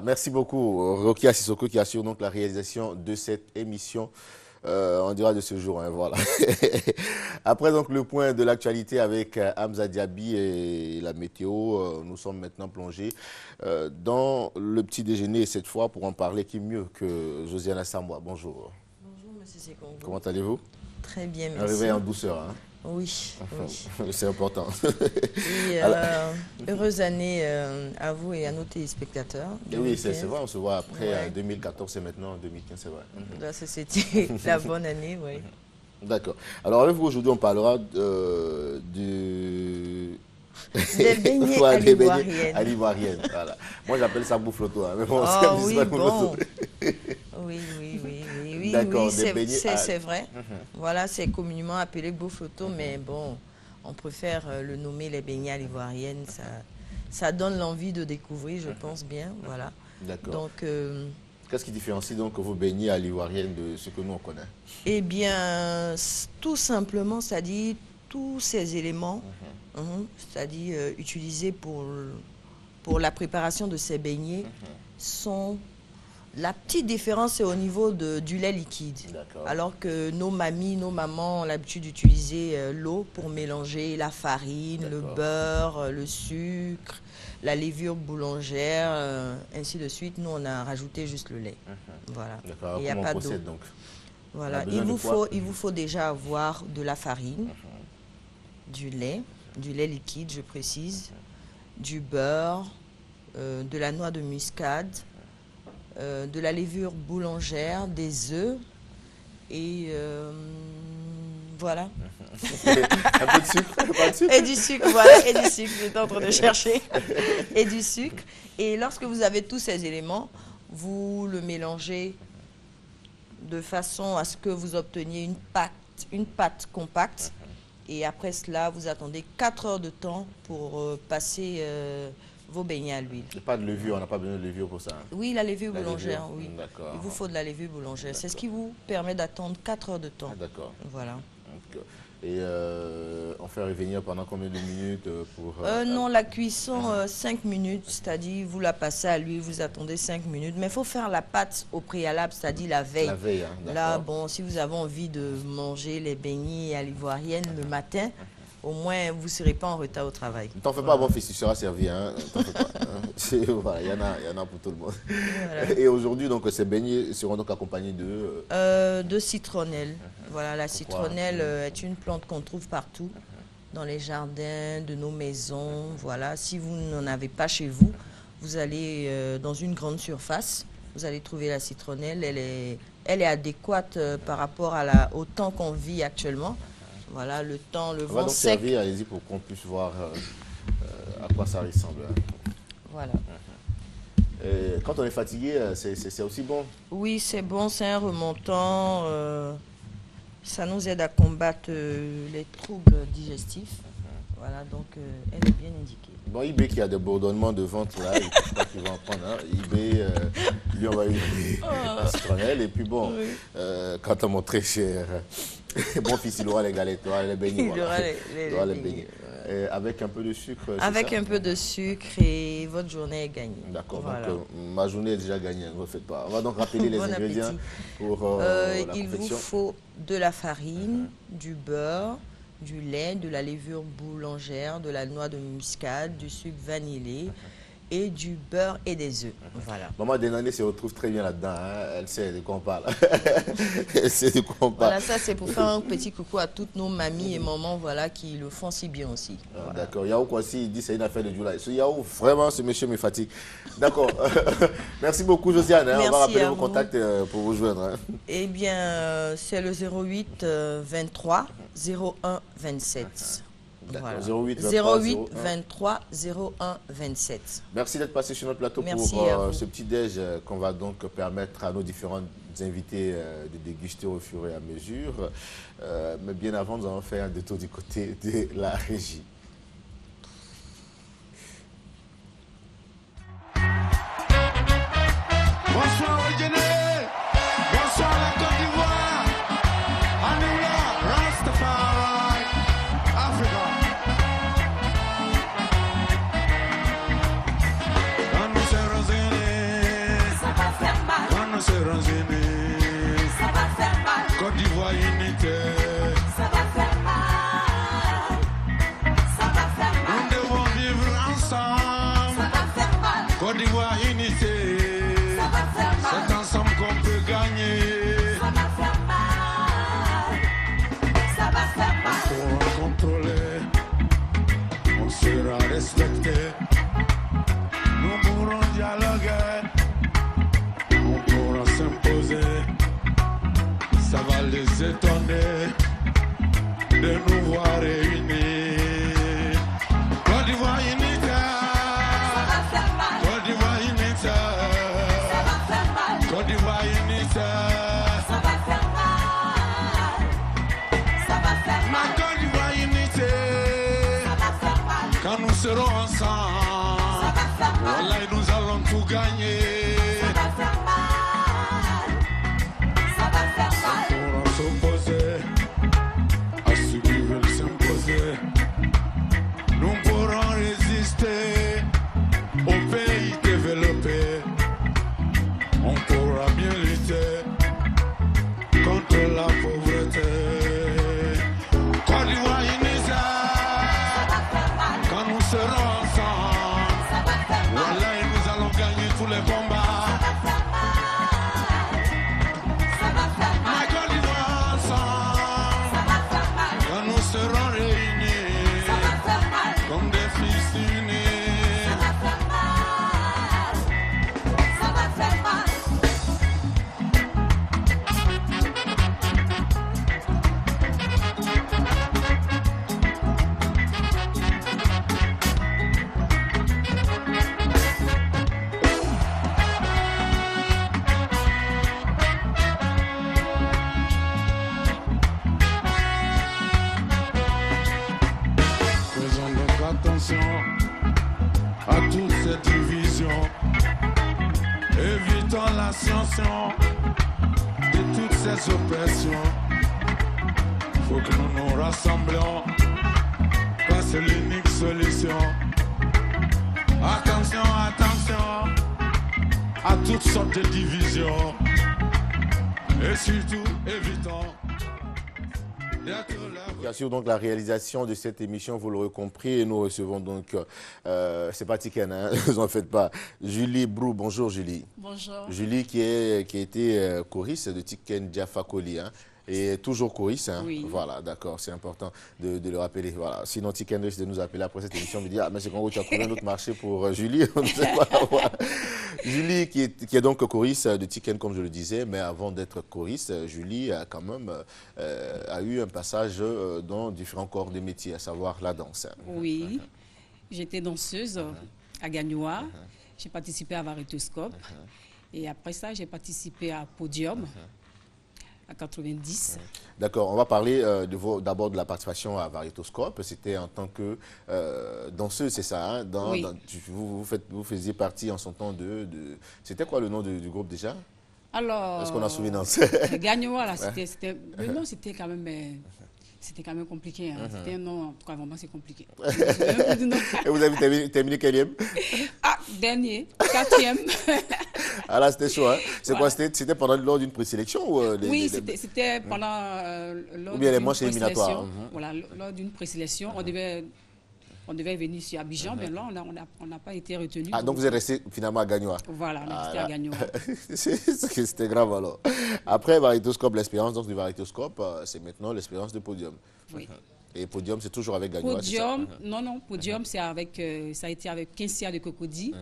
Merci beaucoup, Rokia Sissoko, qui assure donc la réalisation de cette émission. On dira de ce jour, hein, voilà. Après donc le point de l'actualité avec Hamza Diaby et la météo, nous sommes maintenant plongés dans le petit déjeuner, cette fois pour en parler, qui mieux que Josiane Assamboa. Bonjour. Bonjour, monsieur Sekongo. Comment allez-vous? Très bien, Un merci. réveil en douceur, hein? Oui, oui. C'est important. Et heureuse année à vous et à nos téléspectateurs. Et oui, c'est vrai, on se voit après Ouais. 2014 et maintenant 2015, c'est vrai. Là, c'était la bonne année, oui. D'accord. Alors avec vous aujourd'hui, on parlera Des beignets Ouais, à des beignets l'ivoirienne. à l'ivoirienne, voilà. Moi, j'appelle ça bouffe-loto, hein, mais bon, Ah c'est oui, pas bon. bouffe-loto. Oui, D'accord, oui, des beignets à- c'est vrai. Voilà, c'est communément appelé bouffe-loto, mais bon, on préfère le nommer les beignets à l'ivoirienne. Ça donne l'envie de découvrir, je pense bien, voilà. D'accord. Donc, Qu'est-ce qui différencie donc vos beignets à l'ivoirienne de ce que nous on connaît? eh bien, tout simplement, c'est-à-dire tous ces éléments, c'est-à-dire utilisés pour la préparation de ces beignets, sont... La petite différence est au niveau du lait liquide. D'accord. Alors que nos mamies, nos mamans ont l'habitude d'utiliser l'eau pour mélanger la farine, le D'accord. beurre, le sucre, la levure boulangère, ainsi de suite. Nous, on a rajouté juste le lait. Voilà. D'accord. Et il n'y a Comment on pas d'eau. procède donc? On Voilà. a besoin de quoi? Il vous faut déjà avoir de la farine, du lait liquide, je précise, du beurre, de la noix de muscade, de la levure boulangère, des œufs et voilà. Un peu de sucre? Pas de sucre? Et du sucre, voilà, et du sucre, j'étais en train de chercher. Et du sucre. Et lorsque vous avez tous ces éléments, vous le mélangez de façon à ce que vous obteniez une pâte compacte. Et après cela, vous attendez 4 heures de temps pour passer vos beignets à l'huile. Il n'y a pas de levure, on n'a pas besoin de levure pour ça, hein? Oui, la levure La boulangère, levure, oui. d'accord. Il vous faut de la levure boulangère. C'est ce qui vous permet d'attendre 4 heures de temps. Ah, d'accord. Voilà. Donc, et on fait revenir pendant combien de minutes pour... Non, la cuisson, 5 minutes, c'est-à-dire vous la passez à l'huile, vous attendez 5 minutes. Mais il faut faire la pâte au préalable, c'est-à-dire la veille. La veille, hein, d'accord. Là, bon, si vous avez envie de manger les beignets à l'ivoirienne le matin, au moins vous ne serez pas en retard au travail. Ne t'en fais pas, mon fils, tu seras servi. Hein. T'en fais pas, hein. Voilà, il y en a pour tout le monde. Voilà. Et aujourd'hui, donc, ces beignets seront donc accompagnés de... De citronnelle. Voilà, la citronnelle est une plante qu'on trouve partout, dans les jardins de nos maisons. Voilà, si vous n'en avez pas chez vous, vous allez dans une grande surface, vous allez trouver la citronnelle. Elle est adéquate par rapport au temps qu'on vit actuellement. Voilà, le temps, le On va vent donc sec. servir, allez-y, pour qu'on puisse voir à quoi ça ressemble. Hein. Voilà. Et quand on est fatigué, c'est aussi bon. Oui, c'est bon, c'est un remontant. Ça nous aide à combattre les troubles digestifs. Voilà, donc elle est bien indiquée. Bon, eBay qui a des bourdonnements de ventre là, je ne sais pas qu'il va en prendre. Hein. eBay, lui, on va lui donner la citronnelle. Et puis bon, quand on montre très cher, mon fils, il aura les galettes, il aura les beignets. Il voilà. aura Il aura les beignets. beignets. Avec un peu de sucre. c'est Avec ça? un peu de sucre et votre journée est gagnée. D'accord, Voilà. donc ma journée est déjà gagnée, ne refaites pas. On va donc rappeler les Bon ingrédients appétit. pour la Il vous confection. faut de la farine, du beurre, du lait, de la levure boulangère, de la noix de muscade, du sucre vanillé et du beurre et des œufs. Voilà. Maman Denane se retrouve très bien là-dedans, hein. Elle sait de quoi on parle. Elle sait de quoi on parle. Voilà, ça c'est pour faire un petit coucou à toutes nos mamies et mamans voilà, qui le font si bien aussi. Ah, Voilà. d'accord, Yahoo Kwasi, il dit c'est une affaire de July. Ce Yahoo, vraiment, ce monsieur me fatigue. D'accord. Merci beaucoup, Josiane. Hein. On Merci va rappeler à vos vous. contacts pour vous joindre. Hein. Eh bien, c'est le 08 23 01 27. D'accord, Voilà. 08 23 08 01. 23 01 27. Merci d'être passé sur notre plateau Merci pour à vous. ce petit déj qu'on va donc permettre à nos différents invités de déguster au fur et à mesure. Mais bien avant, nous allons faire un détour du côté de la régie. Bonsoir au Guinée, bonsoir la Côte d'Ivoire, Anula, Rastafari, Africa. Quand nous serons unis, nous serons unis. Ça va faire mal. Côte d'Ivoire unité. Ça va faire mal. Ça va faire mal. Nous devons vivre ensemble. Ça va faire mal. Côte d'Ivoire unité. Ça va faire mal. C'est ensemble qu'on peut gagner. Ça va faire mal. Ça va faire On mal. pourra contrôler. On sera respecté. Nous pourrons dialoguer. On pourra s'imposer. Ça va les étonner de nous voir réunis. Côte d'Ivoire unité. Ça va faire mal. Côte d'Ivoire unité. Ça va faire mal. Côte d'Ivoire unité. Ça va faire mal. Ça va faire Ma mal. Côte d'Ivoire unité. Ça va faire mal. Quand nous serons ensemble, Ça va faire mal. voilà, nous allons tout gagner. Ça va faire mal. Ça va faire mal. On pourra s'opposer à ceux qui veulent s'imposer. Nous pourrons résister au pays développé. On pourra bien lutter contre la pauvreté. Côte d'Ivoire unie, Ça va faire mal. quand nous serons ensemble, Ça va faire mal. voilà, et nous allons gagner tous les combats. Ça va faire mal. Ma Côte d'Ivoire ensemble, Ça va faire mal. quand nous serons réunis, Ça va faire mal. comme des fils unis. Ça va faire mal. Ça va faire mal. Faisons donc attention à toutes ces divisions. Évitons l'ascension de toutes ces oppressions. Faut que nous nous rassemblions, car c'est l'unique solution. Attention, attention à toutes sortes de divisions. Et surtout, évitons d'être là. Bien sûr, donc la réalisation de cette émission, vous l'aurez compris, et nous recevons donc, c'est pas Tiken, hein, ne vous en faites pas, Julie Brou. Bonjour Julie. Bonjour. Julie qui a été choriste de Tiken Jah Fakoly, hein, et toujours choriste. Hein. Oui. Voilà, d'accord, c'est important de le rappeler. Voilà. Sinon, Tiken risque de nous appeler après cette émission, me dire, ah, mais c'est quand tu as trouvé un autre marché pour Julie. On ne sait pas. Voilà. Julie qui est donc choriste de Tiken, comme je le disais, mais avant d'être choriste, Julie a quand même a eu un passage dans différents corps de métiers, à savoir la danse. Oui, j'étais danseuse à Gagnoa. J'ai participé à Varitoscope. Et après ça, j'ai participé à Podium à 90. D'accord, on va parler d'abord de la participation à Varitoscope. C'était en tant que danseuse, c'est ça, hein? Oui. Vous faisiez partie en son temps C'était quoi le nom du groupe déjà? Alors, Est-ce qu'on a souvenance? Gagnoa, là, le nom, c'était quand même compliqué. Hein. C'était un nom, en tout cas, vraiment, c'est compliqué. Et vous avez terminé quelième? Ah, dernier, 4e. Ah là, c'était chaud, hein? C'est quoi? C'était lors d'une présélection ou Oui, c'était pendant lors ou bien les d'une manches éliminatoires. présélection. Voilà, lors d'une présélection, on devait venir sur Abidjan, mais là, on n'a pas été retenu. Ah, donc vous êtes resté finalement à Gagnoa? Voilà, on est resté à Gagnoa. C'était grave alors. Après Varitoscope, l'expérience du Varitoscope, c'est maintenant l'expérience de Podium. Oui. Et Podium, c'est toujours avec Gagnoa, c'est ça? Podium, non, Podium, ça a été avec Kinsia de Cocody.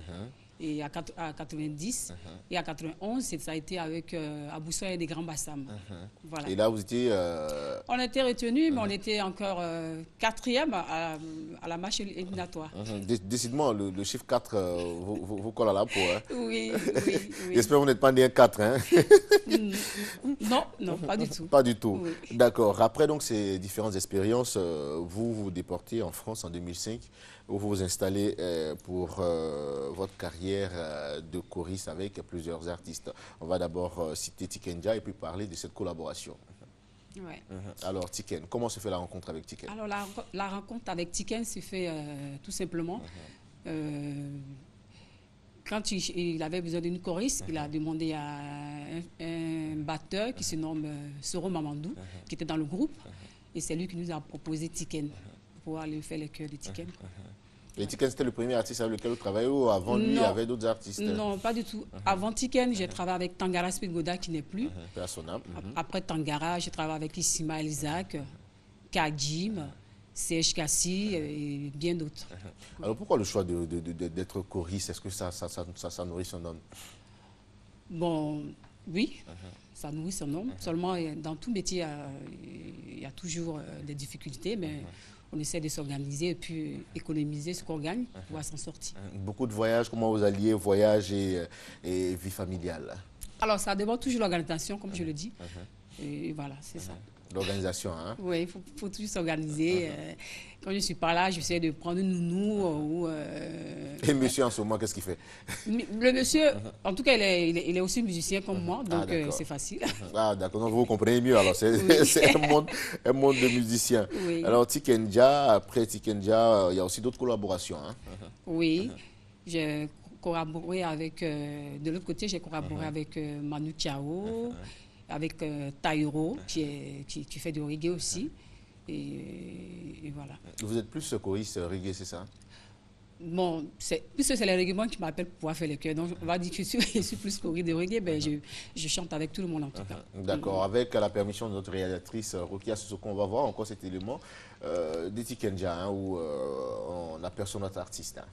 Et à 90 et à 91, ça a été avec Aboussa et des Grands Bassam. Voilà. Et là, vous étiez... On était retenus, mais on était encore 4e à la marche éliminatoire. Décidément, le chiffre 4 vous colle à la peau. Hein? Oui. J'espère que vous n'êtes pas né un 4. Hein? Non, pas du tout. Pas du tout. Oui. D'accord. Après donc, ces différentes expériences, vous vous déportez en France en 2005, où vous vous installez pour votre carrière de choriste avec plusieurs artistes. On va d'abord citer Tiken Jah et puis parler de cette collaboration. Ouais. Alors, Tiken, comment se fait la rencontre avec Tiken? Alors, la rencontre avec Tiken s'est fait tout simplement. Quand il avait besoin d'une choriste, il a demandé à un batteur qui se nomme Soro Mamandou, qui était dans le groupe. Et c'est lui qui nous a proposé Tiken, pour pouvoir aller faire les chœurs de Tiken. Et Tiken, c'était le premier artiste avec lequel vous travaillez ou avant lui, il y avait d'autres artistes? Non, pas du tout. Avant Tiken, j'ai travaillé avec Tangara Spigoda, qui n'est plus. Personnel. Après Tangara, j'ai travaillé avec Ismaël Isaac, Kajim, C.H. Kassi et bien d'autres. Alors pourquoi le choix d'être choriste? Est-ce que ça nourrit son homme? Bon, oui, ça nourrit son homme. Seulement, dans tout métier, il y a toujours des difficultés, mais on essaie de s'organiser et puis économiser ce qu'on gagne pour pouvoir s'en sortir. Beaucoup de voyages, comment vous alliez voyage et vie familiale? Alors, ça demande toujours l'organisation, comme je le dis. Et voilà, c'est ça. L'organisation, hein? Oui, il faut toujours s'organiser. Quand je ne suis pas là, j'essaie de prendre une nounou. Et monsieur, en ce moment, qu'est-ce qu'il fait? Le monsieur, en tout cas, il est aussi musicien comme moi, donc c'est facile. Ah, d'accord, donc vous comprenez mieux. Alors, c'est un monde de musiciens. Oui. Alors, Tikenja, après Tikenja, il y a aussi d'autres collaborations, hein? Oui, j'ai collaboré avec, de l'autre côté, j'ai collaboré avec Manu Chao, avec Taïro, qui fait du reggae aussi. Et voilà. Vous êtes plus choriste reggae, c'est ça? Bon, puisque c'est les reggae qui m'appellent pour pouvoir faire les chœurs. Donc, on va dire que je suis plus choriste de reggae, ben je chante avec tout le monde en tout cas. D'accord. Avec la permission de notre réalisatrice Rokia Sissoko, on va voir encore cet élément de Tikenja, hein, où on aperçoit notre artiste. Hein.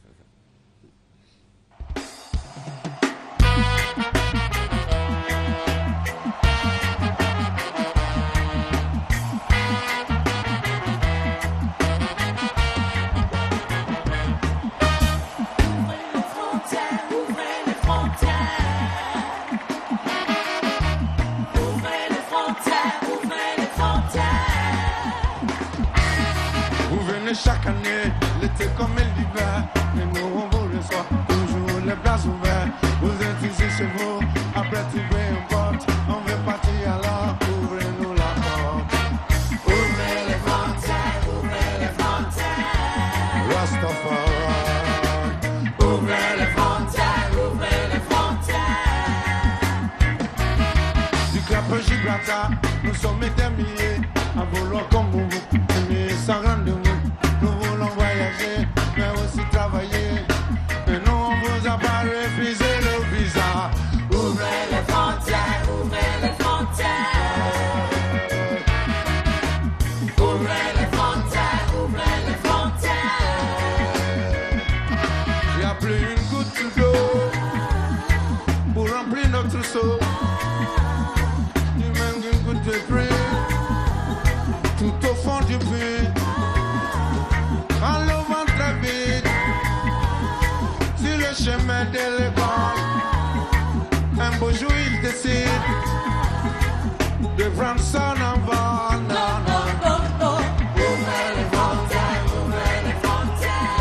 Chaque année, l'été comme l'hiver, mais nous on vous le soir, toujours les places ouvertes. Vous êtes ici chez vous, après trouver une porte, on veut partir alors, ouvrez-nous la porte. Ouvrez les frontières, Rastafari. Ouvrez les frontières, Du Cap Gibraltar, nous sommes des milliers, à vouloir comme vous, mais sans rendez-vous. Nous voulons voyager, mais aussi travailler. Mais nous, on vous a pas refusé le visa. Ouvrez les frontières, ouvrez les frontières. Ouvrez les frontières, ouvrez les frontières. Il n'y a plus une goutte d'eau pour remplir notre seau. Ni même une goutte de pluie tout au fond du puits. En levant très vite sur le chemin de l'école, un beau jour il décide de prendre son envol. Non, non, non, non. Ouvrez les frontières, ouvrez les frontières.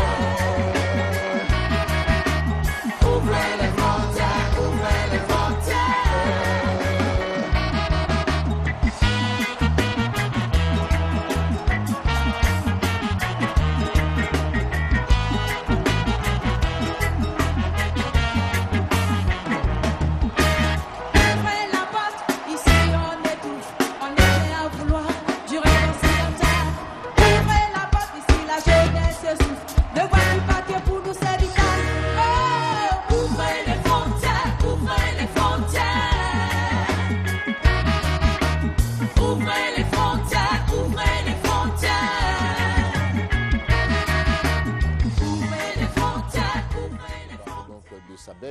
Ouvrez les frontières, ouvrez les frontières.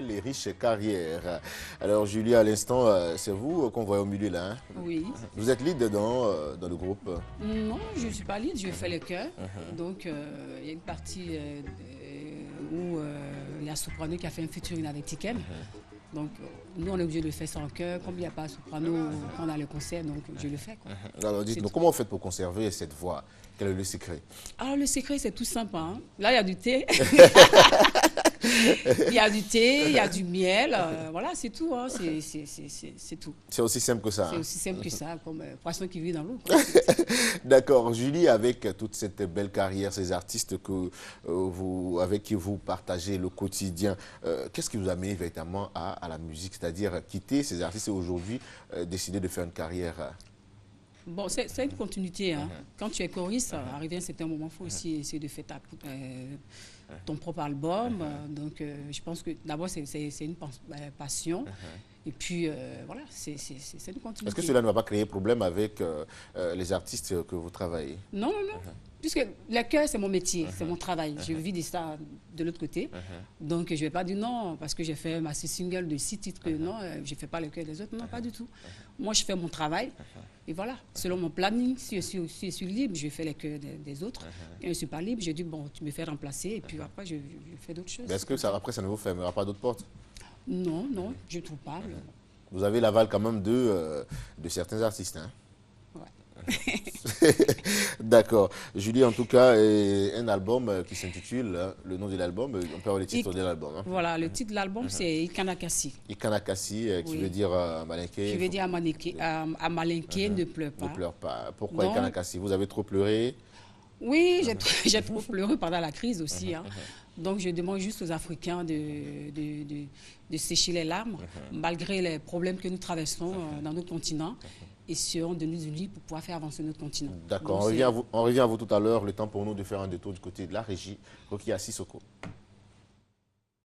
Et riche carrière. Alors Julie, à l'instant, c'est vous qu'on voit au milieu là, hein? Oui. Vous êtes lead dans le groupe? Non, je ne suis pas lead, je fais le chœur. Donc il y a une partie où il y a Soprano qui a fait un featuring avec Tiken. Donc nous on est obligé de le faire sans chœur. Comme il n'y a pas Soprano quand on a le concert, donc je le fais, quoi. Alors dites-nous, comment vous faites pour conserver cette voix? Quel est le secret? Alors le secret c'est tout simple, hein. Là il y a du thé. Il y a du thé, il y a du miel, voilà, c'est tout. Hein, c'est tout. C'est aussi simple que ça. C'est Hein. aussi simple que ça, comme poisson qui vit dans l'eau. D'accord. Julie, avec toute cette belle carrière, ces artistes avec qui vous partagez le quotidien, qu'est-ce qui vous a mené véritablement à la musique? C'est-à-dire quitter ces artistes et aujourd'hui décider de faire une carrière Bon, c'est une continuité. Hein. Quand tu es choriste, arrivé à un certain moment, il faut aussi essayer de faire ton propre album. Donc, je pense que d'abord, c'est une passion. Et puis, voilà, c'est une continuité. Est-ce que cela ne va pas créer problème avec les artistes que vous travaillez? Non, non, non. Puisque le cœur, c'est mon métier, c'est mon travail. Je vis de ça de l'autre côté. Donc, je ne vais pas dire non, parce que j'ai fait ma single de 6 titres, que non, je ne fais pas le cœur des autres. Non, pas du tout. Moi, je fais mon travail. Et voilà, selon mon planning, si je suis libre, je fais les cœurs des autres. Et je ne suis pas libre, je dis, bon, tu me fais remplacer. Et puis après, je fais d'autres choses. Est-ce que après, ça ne vous fermera pas d'autres portes? Non, non, je ne trouve pas. Vous avez l'aval quand même de certains artistes. Hein? Ouais. D'accord. Julie, en tout cas, un album qui s'intitule, le nom de l'album, on peut avoir le titre de l'album. Hein? Voilà, le titre de l'album, c'est Ikanakasi. Ikanakasi, qui veut dire Malinké. Je veux dire à Malinké, ne pleure pas. Ne pleure pas. Pourquoi Donc, Ikanakasi? Vous avez trop pleuré? Oui, j'ai trop pleuré pendant la crise aussi. Hein. Donc, je demande juste aux Africains de sécher les larmes, malgré les problèmes que nous traversons dans notre continent. Essayons de nous unir pour pouvoir faire avancer notre continent. D'accord, on revient à vous tout à l'heure. Le temps pour nous de faire un détour du côté de la régie. Rokia Sissoko.